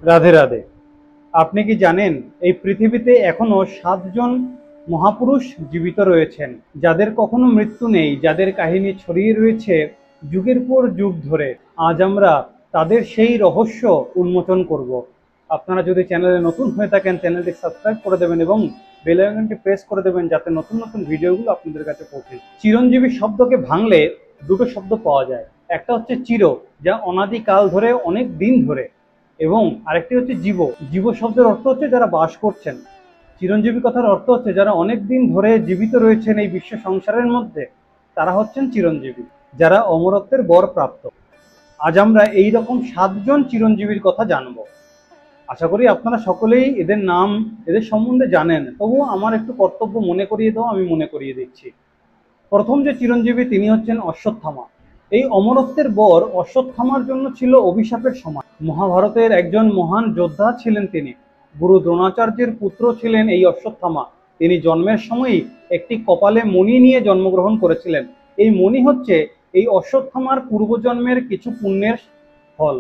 রাধে রাধে। আপনি কি জানেন এই পৃথিবীতে এখনো 7 জন মহাপুরুষ জীবিত রয়েছেন, যাদের কখনো মৃত্যু নেই, যাদের কাহিনী ছড়িয়ে রয়েছে যুগের পর যুগ ধরে। আজ আমরা তাদের সেই রহস্য উন্মোচন করব। আপনারা যদি চ্যানেলে নতুন হয়ে থাকেন, চ্যানেলটি সাবস্ক্রাইব করে দেবেন এবং বেল আইকনটি প্রেস করে দেবেন, যাতে নতুন নতুন ভিডিওগুলো আপনাদের কাছে পৌঁছে। চিরঞ্জীবী শব্দকে ভাঙলে দুটো শব্দ পাওয়া যায়। একটা হচ্ছে চির, যা অনাদিকাল ধরে, অনেক দিন ধরে, এবং আরেকটি হচ্ছে জীব। জীব শব্দের অর্থ হচ্ছে যারা বাস করছেন। চিরঞ্জীবী কথার অর্থ হচ্ছে যারা অনেক দিন ধরে জীবিত রয়েছেন এই বিশ্ব সংসারের মধ্যে, তারা হচ্ছেন চিরঞ্জীবী, যারা অমরত্বের বর প্রাপ্ত। আজ আমরা এই রকম 7 জন চিরঞ্জীবীর কথা জানব। আশা করি আপনারা সকলেই এদের নাম, এদের সম্বন্ধে জানেন, তবুও আমার একটু কর্তব্য মনে করিয়ে দেওয়া, আমি মনে করিয়ে দিচ্ছি। প্রথম যে চিরঞ্জীবী তিনি হচ্ছেন অশ্বত্থামা। এই অমরত্বের বর অশ্বত্থামার জন্য ছিল অভিশাপের সমান। মহাভারতের একজন মহান যোদ্ধা ছিলেন তিনি। গুরু দ্রোণাচার্যের পুত্র ছিলেন এই অশ্বত্থামা। তিনি জন্মের সময়ই একটি কপালে মণি নিয়ে জন্মগ্রহণ করেছিলেন। এই মণি হচ্ছে এই অশ্বত্থামার পূর্বজন্মের কিছু পুণ্যের ফল।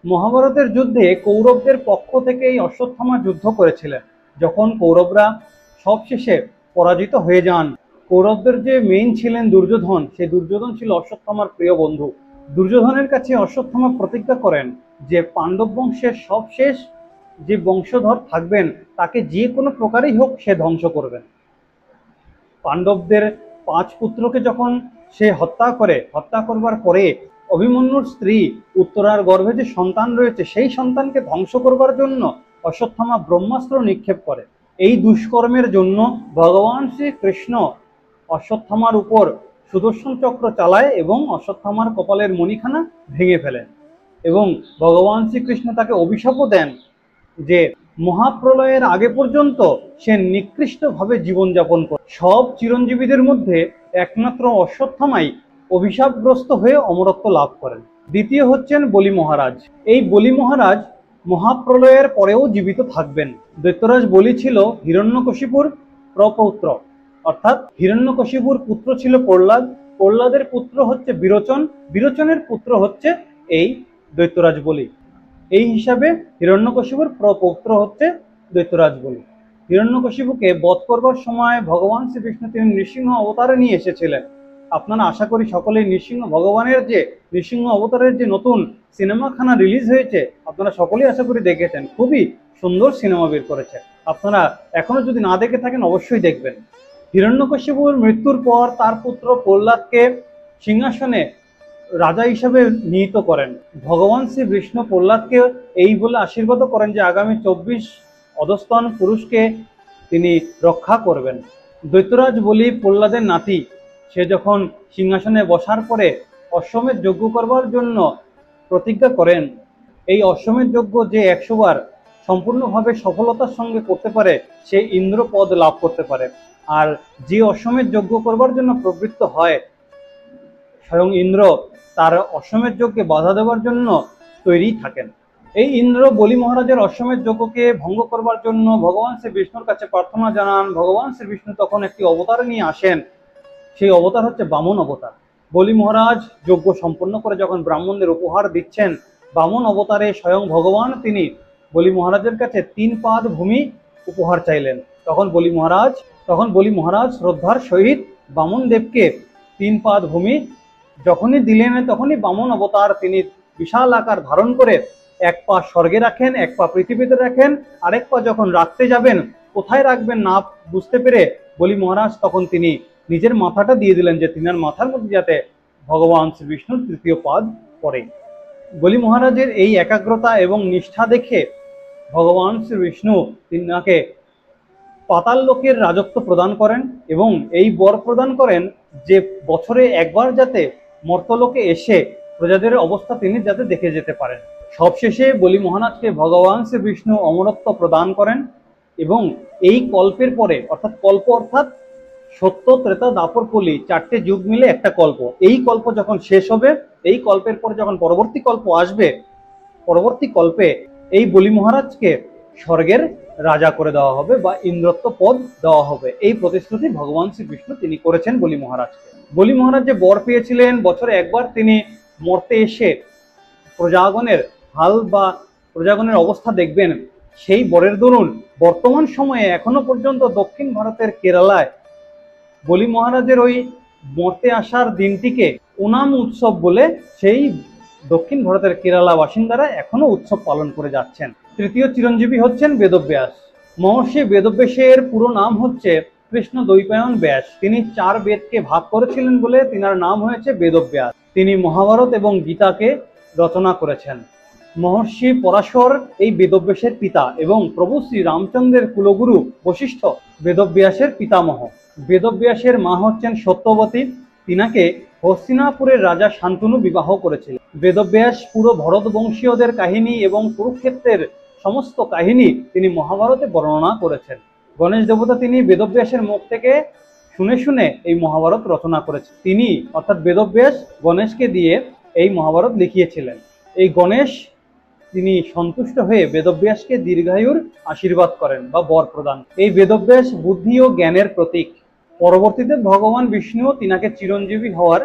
মহাভারতের যুদ্ধে কৌরবদের পক্ষ থেকে এই অশ্বত্থামা যুদ্ধ করেছিলেন। যখন কৌরবরা সবশেষে পরাজিত হয়ে যান, কৌরবদের যে মেইন ছিলেন দুর্যোধন, সেই দুর্যোধন ছিল অশ্বত্থামার প্রিয় বন্ধু। দুর্যোধনের কাছে অশ্বত্থামা প্রতিজ্ঞা করেন যে পাণ্ডব বংশের সবশেষ যে বংশধর থাকবেন তাকে যে কোনো প্রকারেই হোক সে ধ্বংস করবেন। পাণ্ডবদের 5 পুত্রকে যখন সে হত্যা করবার পরে অভিমন্যুর স্ত্রী উত্তরার গর্ভে যে সন্তান রয়েছে, সেই সন্তানকে ধ্বংস করবার জন্য অশ্বত্থামা ব্রহ্মাস্ত্র নিক্ষেপ করে। এই দুষ্কর্মের জন্য ভগবান শ্রীকৃষ্ণ অশ্বত্থামার উপর সুদর্শন চক্র চালায় এবং অশ্বত্থামার কপালের মণিখানা ভেঙে ফেলেন। এবং ভগবান শ্রীকৃষ্ণ তাকে অভিশাপও দেন যে মহাপ্রলয়ের আগে পর্যন্ত সে নিকৃষ্টভাবে জীবনযাপন করে। সব চিরঞ্জীবীদের মধ্যে একমাত্র অশ্বত্থামাই অভিশাপগ্রস্ত হয়ে অমরত্ব লাভ করেন। দ্বিতীয় হচ্ছেন বলি মহারাজ। এই বলি মহারাজ মহাপ্রলয়ের পরেও জীবিত থাকবেন। দৈত্যরাজ বলি ছিল হিরণ্যকশিপুর প্রপৌত্র, অর্থাৎ হিরণ্যকশিপুর পুত্র ছিল প্রহ্লাদ, প্রহ্লাদের পুত্র হচ্ছে বিরোচন, বিরোচনের পুত্র হচ্ছে এই দৈত্যরাজ বলি। এই হিসাবে হিরণ্যকশিপুর প্রপৌত্র হচ্ছে দৈত্যরাজ বলি। হিরণ্যকশিপুকে বধ করবার সময় ভগবান শ্রীকৃষ্ণ তিনি নৃসিংহ অবতারে নিয়ে এসেছিলেন। আপনারা আশা করি সকলেই নৃসিংহ অবতারের যে নতুন সিনেমাখানা রিলিজ হয়েছে, আপনারা সকলেই আশা করি দেখেছেন। খুবই সুন্দর সিনেমা বের করেছে। আপনারা এখনো যদি না দেখে থাকেন অবশ্যই দেখবেন। হিরণ্যকশিপুর মৃত্যুর পর তার পুত্র প্রহ্লাদকে সিংহাসনে রাজা হিসাবে নিহিত করেন। ভগবান শ্রী বিষ্ণু প্রহ্লাদকে এই বলে আশীর্বাদ করেন যে আগামী 24 অধস্তন পুরুষকে তিনি রক্ষা করবেন। দৈত্যরাজ বলি প্রহ্লাদের নাতি। সে যখন সিংহাসনে বসার পরে অশ্বমেধ যজ্ঞ করবার জন্য প্রতিজ্ঞা করেন, এই অশ্বমেধ যজ্ঞ যে 100 বার সম্পূর্ণভাবে সফলতার সঙ্গে করতে পারে সে ইন্দ্র পদ লাভ করতে পারে। আর যে অশ্বমেধ যজ্ঞ করবার জন্য প্রবৃত্ত হয়, স্বয়ং ইন্দ্র তার অশ্বমেধ যজ্ঞে বাধা দেওয়ার জন্য তৈরি থাকেন। এই ইন্দ্র বলি মহারাজের অশ্বমেধ যজ্ঞকে ভঙ্গ করবার জন্য ভগবান শ্রী বিষ্ণুর কাছে প্রার্থনা জানান। ভগবান শ্রী বিষ্ণু তখন একটি অবতার নিয়ে আসেন। সেই অবতার হচ্ছে বামন অবতার। বলি মহারাজ যজ্ঞ সম্পন্ন করে যখন ব্রাহ্মণদের উপহার দিচ্ছেন, বামন অবতারে স্বয়ং ভগবান তিনি বলি মহারাজের কাছে 3 পাদ ভূমি উপহার চাইলেন। তখন বলি মহারাজ শ্রদ্ধার সহিত বামন দেবকে 3 পাদ ভূমি যখনই দিলেন, তখনই বামন অবতার তিনি বিশাল আকার ধারণ করে 1 পা স্বর্গে রাখেন, 1 পা পৃথিবীতে রাখেন, আরেক পা যখন রাখতে যাবেন কোথায় রাখবেন না বুঝতে পেরে বলি মহারাজ তখন তিনি নিজের মাথাটা দিয়ে দিলেন যে তিনার মাথার মধ্যে যাতে ভগবান শ্রী বিষ্ণুর 3য় পাদ পড়ে। বলি মহারাজের এই একাগ্রতা এবং নিষ্ঠা দেখে ভগবান শ্রী বিষ্ণু তিনাকে পাতাল লোকের রাজত্ব প্রদান করেন এবং এই বর প্রদান করেন যে বছরে একবার যাতে মর্তলোকে এসে প্রজাদের অবস্থা তিনি যাতে দেখে যেতে পারেন। সবশেষে বলি মহারাজকে ভগবান শ্রী বিষ্ণু অমরত্ব প্রদান করেন এবং এই কল্পের পরে, অর্থাৎ কল্প অর্থাৎ সত্য, ত্রেতা, দাপর, কলি 4টে যুগ মিলে একটা কল্প। এই কল্প যখন শেষ হবে, এই কল্পের পরে যখন পরবর্তী কল্প আসবে, পরবর্তী কল্পে এই বলি মহারাজকে স্বর্গের রাজা করে দেওয়া হবে বা ইন্দ্রত্ব পদ দেওয়া হবে। এই প্রতিশ্রুতি ভগবান শ্রী বিষ্ণু তিনি করেছেন বলি মহারাজকে। বলি মহারাজ যে বর পেয়েছিলেন বছরে একবার তিনি মর্তে এসে প্রজাগণের হাল বা প্রজাগণের অবস্থা দেখবেন, সেই বরের দরুন বর্তমান সময়ে এখনো পর্যন্ত দক্ষিণ ভারতের কেরালায় বলি মহারাজের ওই মর্তে আসার দিনটিকে ওনাম উৎসব বলে সেই দক্ষিণ ভারতের কেরালা বাসিন্দারা এখনো উৎসব পালন করে যাচ্ছেন। তৃতীয় চিরঞ্জীবী হচ্ছেন বেদব্যাস। মহর্ষি বেদব্যাসের পুরো নাম হচ্ছে কৃষ্ণ দ্বৈপায়ন ব্যাস। তিনি 4 বেদকে ভাগ করেছিলেন বলে তিনার নাম হয়েছে বেদব্যাস। তিনি মহাভারত এবং গীতাকে রচনা করেছেন। মহর্ষি পরাশর এই বেদব্যাসের পিতা এবং প্রভু শ্রী রামচন্দ্রের কুলগুরু বশিষ্ঠ বেদব্যাসের পিতামহ। বেদব্যাসের মা হচ্ছেন সত্যবতী। তিনাকে হস্তিনাপুরের রাজা শান্তনু বিবাহ করেছিলেন। বেদব্যাস পুরো ভরত বংশীয়দের কাহিনী এবং কুরুক্ষেত্রের সমস্ত কাহিনী তিনি মহাভারতে বর্ণনা করেছেন। গণেশ দেবতা তিনি বেদব্যাসের মুখ থেকে শুনে শুনে এই মহাভারত রচনা করেছেন। তিনি অর্থাৎ বেদব্যাস গণেশকে দিয়ে এই মহাভারত লিখিয়েছিলেন। এই গণেশ তিনি সন্তুষ্ট হয়ে বেদব্যাসকে দীর্ঘায়ুর আশীর্বাদ করেন বা বর প্রদান। এই বেদব্যাস বুদ্ধি ও জ্ঞানের প্রতীক। পরবর্তীতে ভগবান বিষ্ণুও তিনাকে চিরঞ্জীবী হওয়ার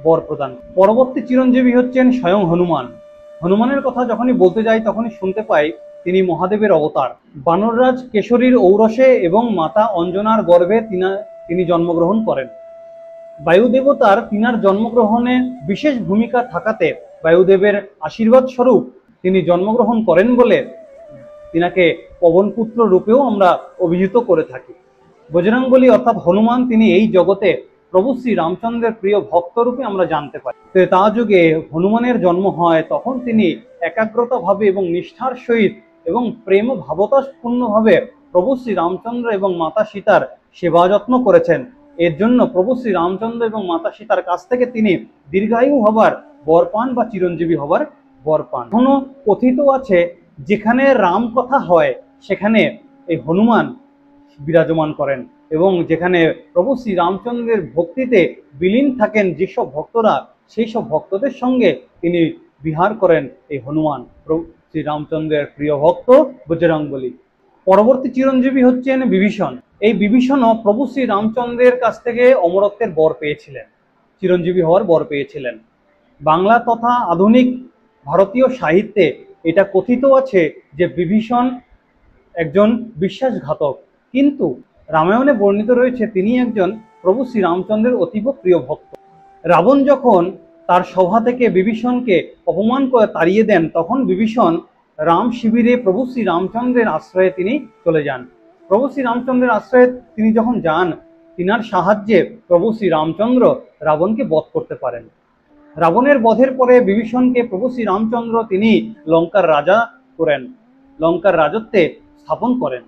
বর প্রদান। পরবর্তী চিরঞ্জীবী হচ্ছেন স্বয়ং হনুমান। হনুমানের কথা যখনই বলতে যাই তখনই শুনতে পাই তিনি মহাদেবের অবতার। বানররাজ কেশরীর ঔরসে এবং মাতা অঞ্জনার গর্ভে তিনি জন্মগ্রহণ করেন। বায়ুদেবতার তিনার জন্মগ্রহণে বিশেষ ভূমিকা থাকাতে বায়ুদেবের আশীর্বাদ স্বরূপ তিনি জন্মগ্রহণ করেন বলে তিনাকে পবনপুত্র রূপেও আমরা অভিহিত করে থাকি। বজরংবলী অর্থাৎ হনুমান তিনি এই জগতে প্রভু শ্রী রামচন্দ্রের প্রিয় ভক্ত রূপে আমরা জানতে পারি। ত্রেতা যুগে হনুমানের জন্ম হয়, তখন তিনি একাগ্রতা ভাবে এবং নিষ্ঠার সহিত এবং প্রেম ভাবতাপূর্ণভাবে প্রভু শ্রী রামচন্দ্র এবং মাতা সীতার সেবা যত্ন করেছেন। এর জন্য প্রভু শ্রী রামচন্দ্র এবং মাতা সীতার কাছ থেকে তিনি দীর্ঘায়ু হবার বর পান বা চিরঞ্জীবী হবার বর পান। এখনো কথিত আছে যেখানে রাম কথা হয় সেখানে এই হনুমান বিরাজমান করেন এবং যেখানে প্রভু শ্রী রামচন্দ্রের ভক্তিতে বিলীন থাকেন যেসব ভক্তরা, সেই সব ভক্তদের সঙ্গে তিনি বিহার করেন এই হনুমান, প্রভু শ্রী রামচন্দ্রের প্রিয় ভক্ত বজরংবলী। পরবর্তী চিরঞ্জীবী হচ্ছেন বিভীষণ। এই বিভীষণও প্রভু শ্রী রামচন্দ্রের কাছ থেকে অমরত্বের বর পেয়েছিলেন, চিরঞ্জীবী হওয়ার বর পেয়েছিলেন। বাংলা তথা আধুনিক ভারতীয় সাহিত্যে এটা কথিত আছে যে বিভীষণ একজন বিশ্বাসঘাতক, কিন্তু রামায়ণে বর্ণিত রয়েছে তিনি একজন প্রভু শ্রী রামচন্দ্রের অতীব প্রিয় ভক্ত। রাবণ যখন তার সভা থেকে বিভীষণকে অপমান করে তাড়িয়ে দেন, তখন বিভীষণ রাম শিবিরে প্রভু শ্রী রামচন্দ্রের আশ্রয়ে তিনি চলে যান। প্রভু শ্রী রামচন্দ্রের আশ্রয়ে তিনি যখন যান, তিনার সাহায্যে প্রভু শ্রী রামচন্দ্র রাবণকে বধ করতে পারেন। রাবণের বধের পরে বিভীষণকে প্রভু শ্রী রামচন্দ্র তিনি লঙ্কার রাজা করেন, লঙ্কার রাজত্বে স্থাপন করেন।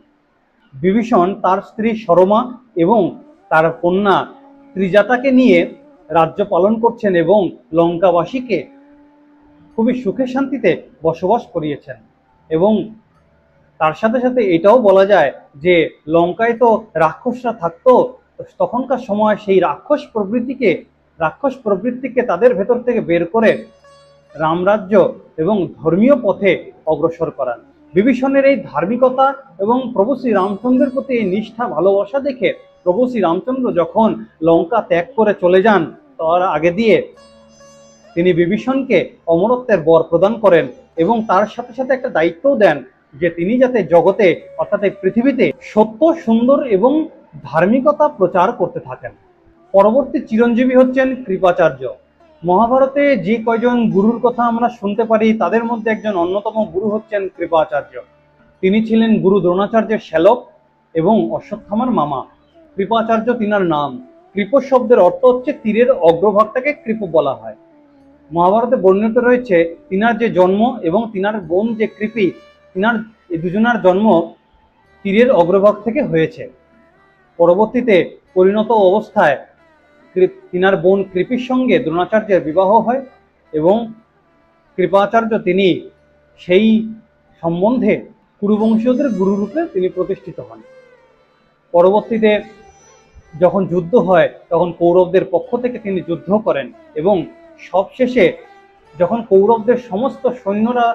বিভীষণ তার স্ত্রী সরমা এবং তার কন্যা ত্রিজাতাকে নিয়ে রাজ্য পালন করছেন এবং লঙ্কাবাসীকে খুবই সুখে শান্তিতে বসবাস করিয়েছেন। এবং তার সাথে সাথে এটাও বলা যায় যে লঙ্কায় তো রাক্ষসরা থাকতো, তখনকার সময় সেই রাক্ষস প্রবৃত্তিকে তাদের ভেতর থেকে বের করে রামরাজ্য এবং ধর্মীয় পথে অগ্রসর করান। বিভীষণের এই ধার্মিকতা এবং প্রভু শ্রী রামচন্দ্রের প্রতি এই নিষ্ঠা ভালোবাসা দেখে প্রভু শ্রী রামচন্দ্র যখন লঙ্কা ত্যাগ করে চলে যান, তার আগে দিয়ে তিনি বিভীষণকে অমরত্বের বর প্রদান করেন এবং তার সাথে সাথে একটা দায়িত্বও দেন যে তিনি যাতে জগতে অর্থাৎ এই পৃথিবীতে সত্য, সুন্দর এবং ধার্মিকতা প্রচার করতে থাকেন। পরবর্তী চিরঞ্জীবী হচ্ছেন কৃপাচার্য। মহাভারতে যে কয়জন গুরুর কথা আমরা শুনতে পারি তাদের মধ্যে একজন অন্যতম গুরু হচ্ছেন কৃপাচার্য। তিনি ছিলেন গুরু দ্রোণাচার্যের শ্যালক এবং অশ্বত্থামার মামা। কৃপাচার্য তিনার নাম। কৃপ শব্দের অর্থ হচ্ছে তীরের অগ্রভাগটাকে কৃপ বলা হয়। মহাভারতে বর্ণিত রয়েছে তিনার যে জন্ম এবং তিনার বোন যে কৃপি, তিনার এই দুজনার জন্ম তীরের অগ্রভাগ থেকে হয়েছে। পরবর্তীতে পরিণত অবস্থায় তিনার বোন কৃপির সঙ্গে দ্রোণাচার্যের বিবাহ হয় এবং কৃপাচার্য তিনি সেই সম্বন্ধে কুরুবংশীয়দের গুরুরূপে তিনি প্রতিষ্ঠিত হন। পরবর্তীতে যখন যুদ্ধ হয় তখন কৌরবদের পক্ষ থেকে তিনি যুদ্ধ করেন এবং সবশেষে যখন কৌরবদের সমস্ত সৈন্যরা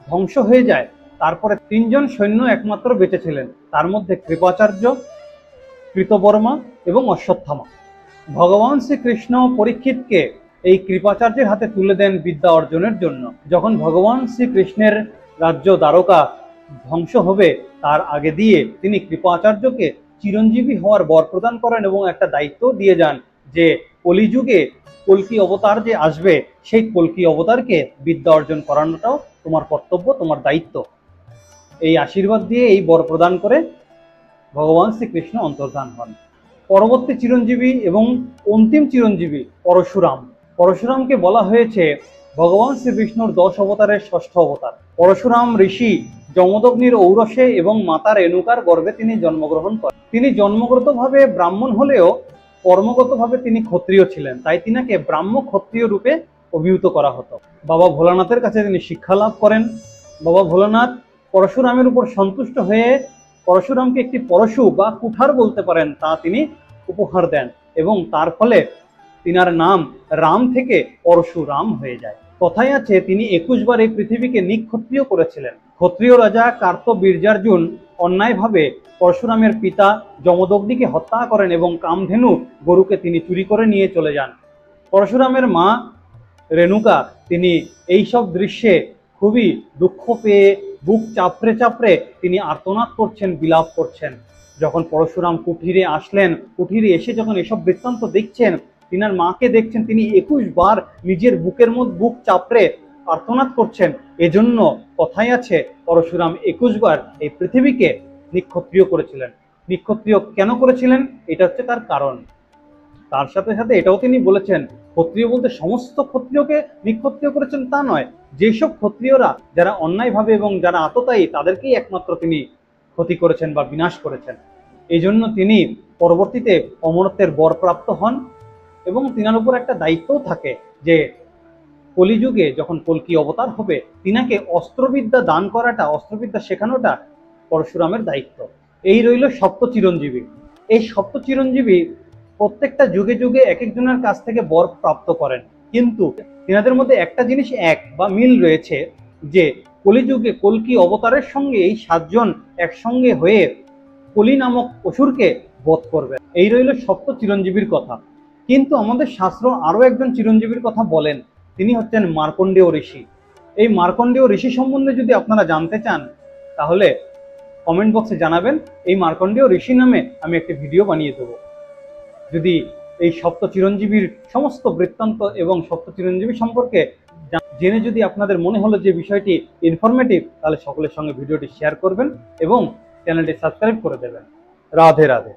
ধ্বংস হয়ে যায়, তারপরে 3 জন সৈন্য একমাত্র বেঁচে ছিলেন, তার মধ্যে কৃপাচার্য, কৃতবর্মা এবং অশ্বত্থামা। ভগবান শ্রীকৃষ্ণ পরীক্ষিতকে এই কৃপাচার্যের হাতে তুলে দেন বিদ্যা অর্জনের জন্য। যখন ভগবান শ্রীকৃষ্ণের রাজ্য দ্বারকা ধ্বংস হবে তার আগে দিয়ে তিনি কৃপাচার্যকে চিরঞ্জীবী হওয়ার বর প্রদান করেন এবং একটা দায়িত্ব দিয়ে যান যে কলিযুগে কল্কি অবতার যে আসবে সেই কল্কি অবতারকে বিদ্যা অর্জন করানোটাও তোমার কর্তব্য, তোমার দায়িত্ব। এই আশীর্বাদ দিয়ে এই বর প্রদান করে ভগবান শ্রীকৃষ্ণ অন্তর্ধান হন। পরবর্তী চিরঞ্জীবী এবং অন্তিম চিরঞ্জীবী পরশুরাম। পরশুরামকে বলা হয়েছে ভগবান শ্রীবিষ্ণুর 10 অবতারের 6ষ্ঠ অবতার। পরশুরাম ঋষি যমদগ্নির ঔরসে এবং মাতা রেণুকার গর্ভে তিনি জন্মগ্রহণ করেন। তিনি জন্মগতভাবে ব্রাহ্মণ হলেও কর্মগতভাবে তিনি ক্ষত্রিয় ছিলেন, তাই তিনাকে ব্রাহ্ম ক্ষত্রিয় রূপে অভিহিত করা হতো। বাবা ভোলানাথের কাছে তিনি শিক্ষা লাভ করেন। বাবা ভোলানাথ পরশুরামের উপর সন্তুষ্ট হয়ে পরশুরামকে একটি পরশু বা কুঠার বলতে পারেন তা তিনি উপহার দেন এবং তার ফলে তিনার নাম রাম থেকে পরশুরাম হয়ে যায়। কথায় আছে তিনি 21 বার এই পৃথিবীকে নিক্ষত্রিয় করেছিলেন। ক্ষত্রিয় রাজা কার্তবীর্যার্জুন অন্যায়ভাবে পরশুরামের পিতা যমদগ্নিকে হত্যা করেন এবং কামধেনু গরুকে তিনি চুরি করে নিয়ে চলে যান। পরশুরামের মা রেণুকা তিনি এইসব দৃশ্যে খুবই দুঃখ পেয়ে বুক চাপড়ে চাপড়ে তিনি আর্তনাদ করছেন, বিলাপ করছেন। যখন পরশুরাম কুঠিরে আসলেন, কুঠিরে এসে যখন এসব বৃত্তান্ত দেখছেন, তিনার মাকে দেখছেন, তিনি 21 বার নিজের বুকের মধ্যে বুক চাপড়ে আর্তনাদ করছেন। এজন্য কথাই আছে পরশুরাম 21 বার এই পৃথিবীকে নিক্ষত্রিয় করেছিলেন। নিক্ষত্রিয় কেন করেছিলেন এটা হচ্ছে তার কারণ। তার সাথে সাথে এটাও তিনি বলেছেন ক্ষত্রিয় বলতে সমস্ত ক্ষত্রিয়কে নিক্ষত্রিয় করেছেন তা নয়, যেসব ক্ষত্রিয়রা যারা অন্যায়ভাবে এবং যারা আততায়ী তাদেরকেই একমাত্র তিনি ক্ষতি করেছেন বা বিনাশ করেছেন। এই জন্য তিনি পরবর্তীতে অমরত্বের বর প্রাপ্ত হন এবং তিনার উপর একটা দায়িত্বও থাকে যে কলিযুগে যখন কল্কি অবতার হবে তিনাকে অস্ত্রবিদ্যা দান করাটা, অস্ত্রবিদ্যা শেখানোটা পরশুরামের দায়িত্ব। এই রইল সপ্ত চিরঞ্জীবী। এই সপ্ত চিরঞ্জীবী প্রত্যেকটা যুগে যুগে এক একজনের কাছ থেকে বর প্রাপ্ত করেন, কিন্তু তিনাদের মধ্যে একটা জিনিস এক বা মিল রয়েছে যে কলিযুগে কল্কি অবতারের সঙ্গে এই 7 জন একসঙ্গে হয়ে কলি নামক অসুরকে বধ করবে। এই রইল সপ্ত চিরঞ্জীবীর কথা। কিন্তু আমাদের শাস্ত্র আরো একজন চিরঞ্জীবীর কথা বলেন, তিনি হচ্ছেন মার্কণ্ডেয় ঋষি। এই মার্কণ্ডেয় ঋষি সম্বন্ধে যদি আপনারা জানতে চান তাহলে কমেন্ট বক্সে জানাবেন, এই মার্কণ্ডেয় ঋষি নামে আমি একটি ভিডিও বানিয়ে দেবো। যদি এই সপ্ত চিরঞ্জীবীর সমস্ত বৃত্তান্ত এবং সপ্ত চিরঞ্জীবী সম্পর্কে জেনে যদি আপনাদের মনে হলো যে বিষয়টি ইনফরমেটিভ, তাহলে সকলের সঙ্গে ভিডিওটি শেয়ার করবেন এবং চ্যানেলটি সাবস্ক্রাইব করে দেবেন। রাধে রাধে।